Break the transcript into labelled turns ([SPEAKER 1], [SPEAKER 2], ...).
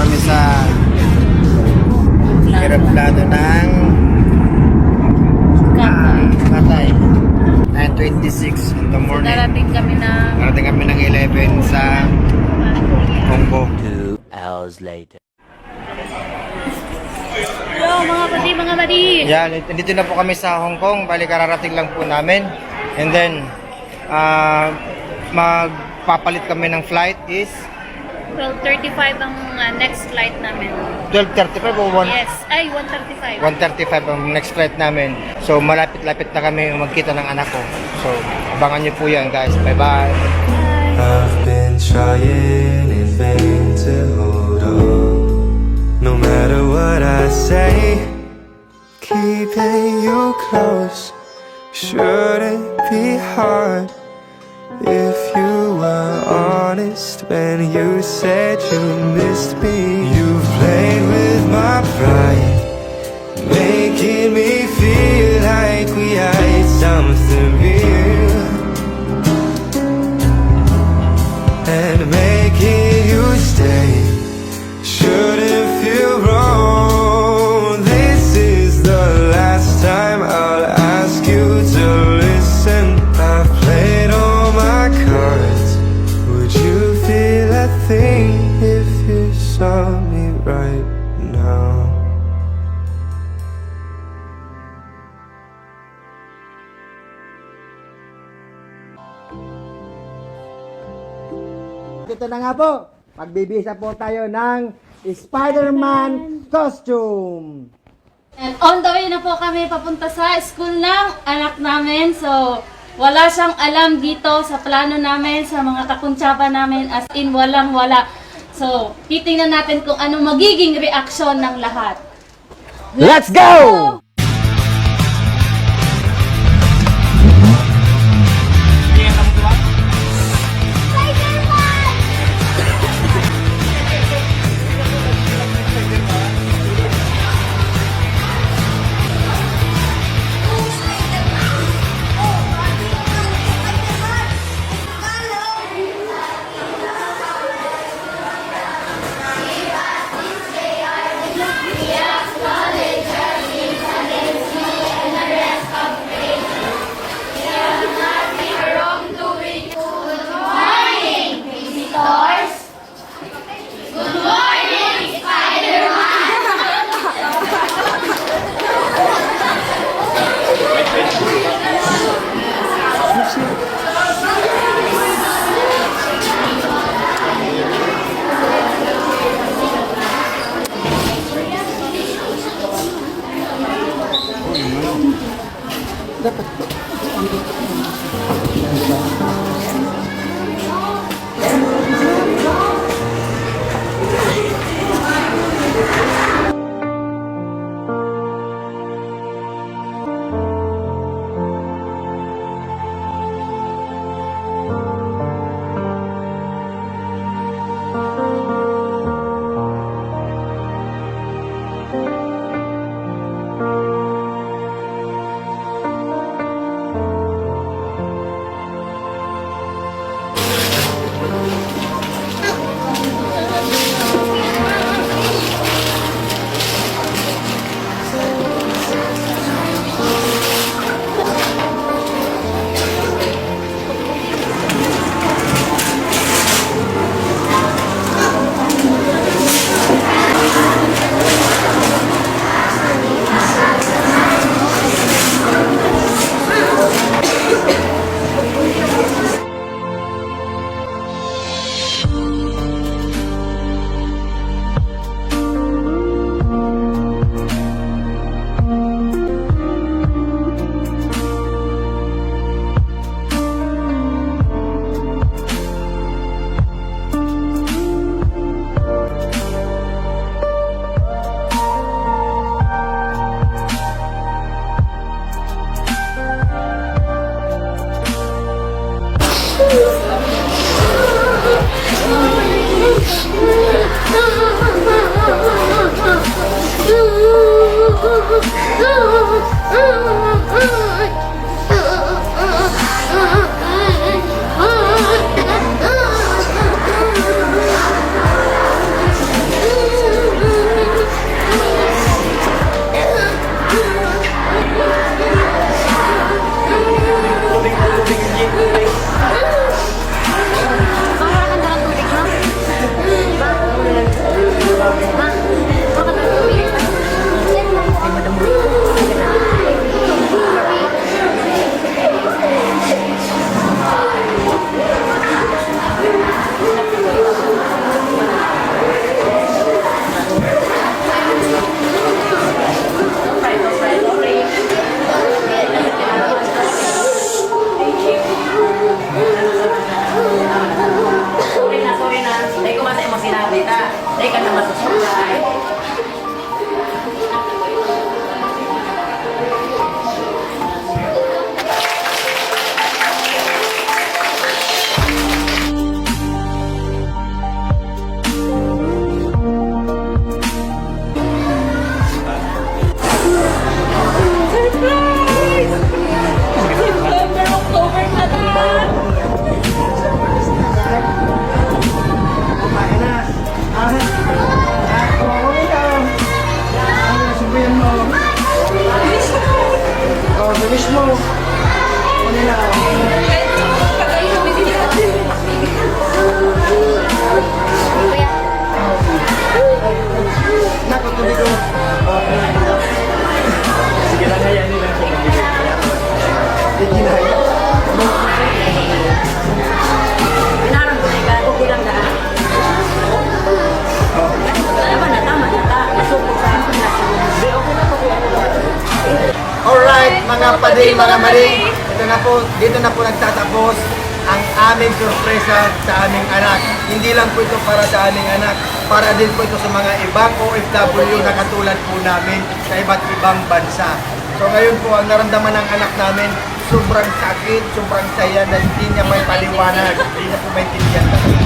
[SPEAKER 1] kami sa aeroplano ng Katay. 9:26 in the morning.
[SPEAKER 2] Darating kami
[SPEAKER 1] ng 11 sa Hong Kong.
[SPEAKER 3] 2 hours later.
[SPEAKER 2] Hello mga badi.
[SPEAKER 1] Yan, dito na po kami sa Hong Kong. Bali kararating lang po namin. And then magpapalit kami ng flight is
[SPEAKER 2] 12:35 ang next flight namin.
[SPEAKER 1] 12:35 o 1?
[SPEAKER 2] Yes, ay 1:35.
[SPEAKER 1] 1:35 ang next flight namin. So malapit-lapit na kami magkita ng anak ko. So abangan niyo po yan guys. Bye-bye.
[SPEAKER 4] I've been trying in vain to hold on. No matter what I say, keeping you close shouldn't be hard. If you were honest when you said you missed me, you've played with my pride, making me feel like we had something real, and making you stay shouldn't feel wrong. This is the last time I'll ask you to listen. I've played all my cards. Would you feel a thing if you saw me right now?
[SPEAKER 1] Ito na nga po. Magbibisa po tayo ng Spider-Man costume.
[SPEAKER 2] And on the way na po kami papunta sa school ng anak namin. So, wala siyang alam dito sa plano namin, sa mga kakuntsaba namin, as in walang-wala. So, titingnan natin kung ano magiging reaksyon ng lahat.
[SPEAKER 1] Let's go! Alright, mga padi, mga maring, dito na po nagtatapos ang aming sorpresa sa aming anak. Hindi lang po ito para sa aming anak, para din po ito sa mga ibang OFW na katulad po namin sa iba't ibang bansa. So ngayon po, ang naramdaman ng anak namin, sobrang sakit, sobrang saya na hindi niya may paliwanag, hindi niya po maintindihan.